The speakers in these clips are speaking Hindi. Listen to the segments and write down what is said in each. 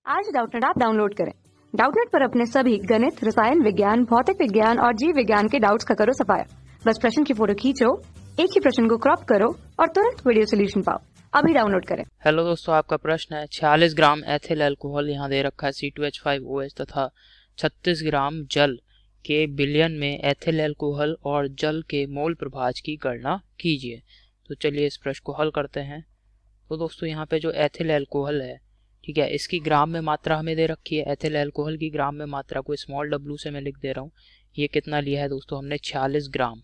आज डाउटनेट ऐप डाउनलोड करें। डाउटनेट पर अपने सभी गणित, रसायन विज्ञान, भौतिक विज्ञान और जीव विज्ञान के डाउट्स का करो सफाया। बस प्रश्न की फोटो खींचो, एक ही प्रश्न को क्रॉप करो और तुरंत वीडियो सोल्यूशन पाओ। अभी डाउनलोड करें। हेलो दोस्तों, आपका प्रश्न है 46 ग्राम एथिल अल्कोहल यहाँ दे रखा है C2H5OH तथा 36 ग्राम जल के बिलियन में एथिल अल्कोहल और जल के मोल प्रभाज की गणना कीजिए। तो चलिए इस प्रश्न को हल करते हैं। तो दोस्तों यहाँ पे जो एथिल अल्कोहल है, ठीक है, इसकी ग्राम में मात्रा हमें दे रखी है। एथिल अल्कोहल की ग्राम में मात्रा को स्मॉल w से मैं लिख दे रहा हूँ। ये कितना लिया है दोस्तों हमने 46 ग्राम,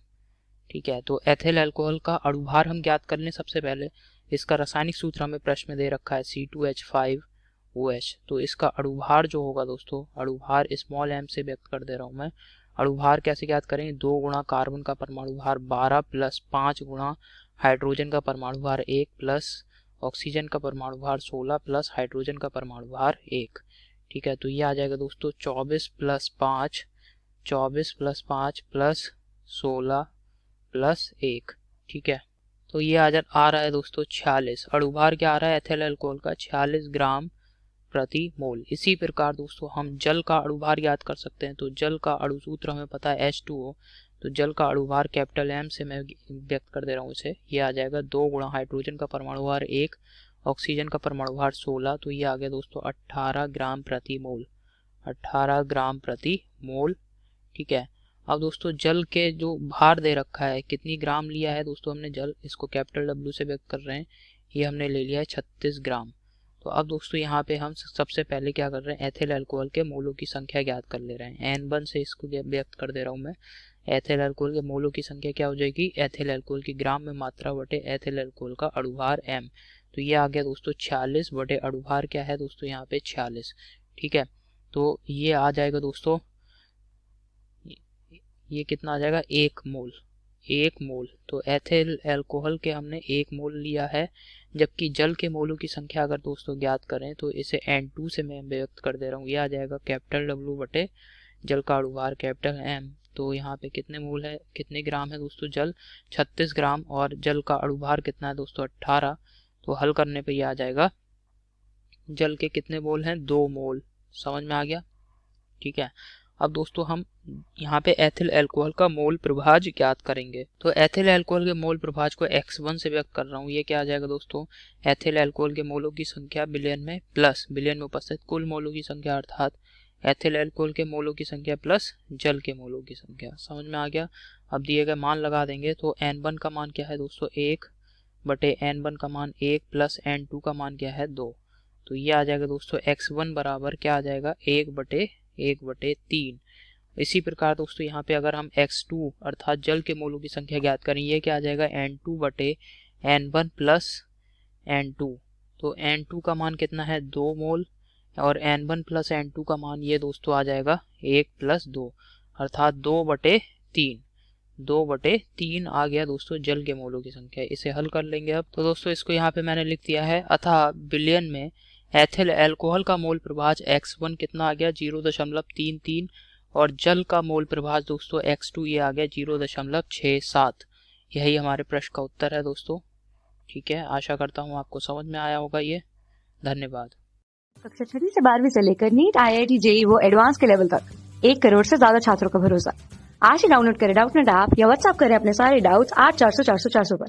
ठीक है। तो एथिल अल्कोहल का अणुभार हम ज्ञात कर लें। सबसे पहले इसका रासायनिक सूत्र हमें प्रश्न में दे रखा है C2H5OH। तो इसका अणुभार जो होगा दोस्तों, अणुभार स्मॉल m से व्यक्त कर दे रहा हूँ मैं। अणुभार कैसे ज्ञात करेंगे? 2 गुणा कार्बन का परमाणु भार 12 प्लस 5 गुणा हाइड्रोजन का परमाणु भार 1 प्लस ऑक्सीजन का परमाणु भार 16 प्लस हाइड्रोजन का परमाणु भार 1, ठीक है। तो ये आ जाएगा दोस्तों 24 प्लस 5 प्लस 16 प्लस 1, ठीक है। तो ये आ रहा है दोस्तों 46। अणुभार क्या आ रहा है एथिल अल्कोहल का? 46 ग्राम प्रति मोल। इसी प्रकार दोस्तों हम जल का अणुभार याद कर सकते हैं। तो जल का अणु सूत्र हमें पता है H2O। तो जल का अणुभार कैपिटल M से मैं व्यक्त कर दे रहा हूँ इसे। ये आ जाएगा 2 गुणा हाइड्रोजन का परमाणु भार 1, ऑक्सीजन का परमाणु भार 16। तो ये आ गया दोस्तों 18 ग्राम प्रति मोल, 18 ग्राम प्रति मोल, ठीक है। अब दोस्तों जल के जो भार दे रखा है, कितनी ग्राम लिया है दोस्तों हमने जल, इसको कैपिटल W से व्यक्त कर रहे हैं। ये हमने ले लिया है 36 ग्राम। तो अब दोस्तों यहाँ पे हम सबसे पहले क्या कर रहे हैं, एथिल अल्कोहल के मोलों की संख्या ज्ञात कर ले रहे हैं। N1 से इसको व्यक्त कर दे रहा हूँ मैं। एथिल अल्कोहल के मोलों की संख्या क्या हो जाएगी? एथिल अल्कोहल की ग्राम में मात्रा बटे एथिल अल्कोहल का अणुभार M। तो ये आ गया दोस्तों 46 बटे अणुभार क्या है दोस्तों यहाँ पे 46, ठीक है। तो ये आ जाएगा दोस्तों, ये कितना आ जाएगा? 1 मोल, 1 मोल। तो एथिल अल्कोहल के हमने 1 मोल लिया है। जबकि जल के मोलों की संख्या अगर दोस्तों ज्ञात करें तो इसे N2 से मैं व्यक्त कर दे रहा हूँ। ये आ जाएगा कैपिटल W बटे जल का अणुभार कैपिटल M। तो यहाँ पे कितने मोल है, कितने ग्राम है दोस्तों? जल 36 ग्राम और जल का अणुभार कितना है दोस्तों? 18। तो हल करने पे ये आ जाएगा, जल के कितने मोल हैं? 2 मोल। समझ में आ गया, ठीक है। अब दोस्तों हम यहाँ पे एथिल अल्कोहल का मोल प्रभाज ज्ञात करेंगे। तो एथिल अल्कोहल के मोल प्रभाज को x1 से व्यक्त कर रहा हूँ। ये क्या आ जाएगा दोस्तों? एथिल अल्कोहल के मोलों की संख्या बिलियन में प्लस बिलियन में उपस्थित कुल मोलों की संख्या, अर्थात एथिल अल्कोहल के मोलों की संख्या प्लस जल के मोलों की संख्या। समझ में आ गया। अब दिए गए मान लगा देंगे। तो N1 का मान क्या है दोस्तों? 1 बटे N1 का मान 1 प्लस N2 का मान क्या है? 2। तो ये आ जाएगा दोस्तों x1 बराबर क्या आ जाएगा? 1 बटे 3। इसी प्रकार दोस्तों यहाँ पे अगर हम x2 अर्थात जल के मोलों की संख्या ज्ञात करें, ये क्या आ जाएगा? N2 बटे N1 प्लस N2। तो N2 का मान कितना है? 2 मोल और N1 प्लस N2 का मान ये दोस्तों आ जाएगा 1 प्लस 2 अर्थात 2 बटे 3 आ गया दोस्तों जल के मोलों की संख्या। इसे हल कर लेंगे अब। तो दोस्तों इसको यहाँ पे मैंने लिख दिया है। अतः बिलियन में एथिल अल्कोहल का मोल प्रभाज x1 कितना आ गया? 0.33 और जल का मोल प्रभाज दोस्तों x2 ये आ गया 0.67। यही हमारे प्रश्न का उत्तर है दोस्तों, ठीक है। आशा करता हूँ आपको समझ में आया होगा ये। धन्यवाद। कक्षा 6 से 12वीं से लेकर नीट, IIT, JEE वो एडवांस के लेवल तक 1 करोड़ से ज्यादा छात्रों का भरोसा। आज ही डाउनलोड करें डाउटनेट ऐप या व्हाट्सएप करें अपने सारे डाउट्स 8400 400 400 पर।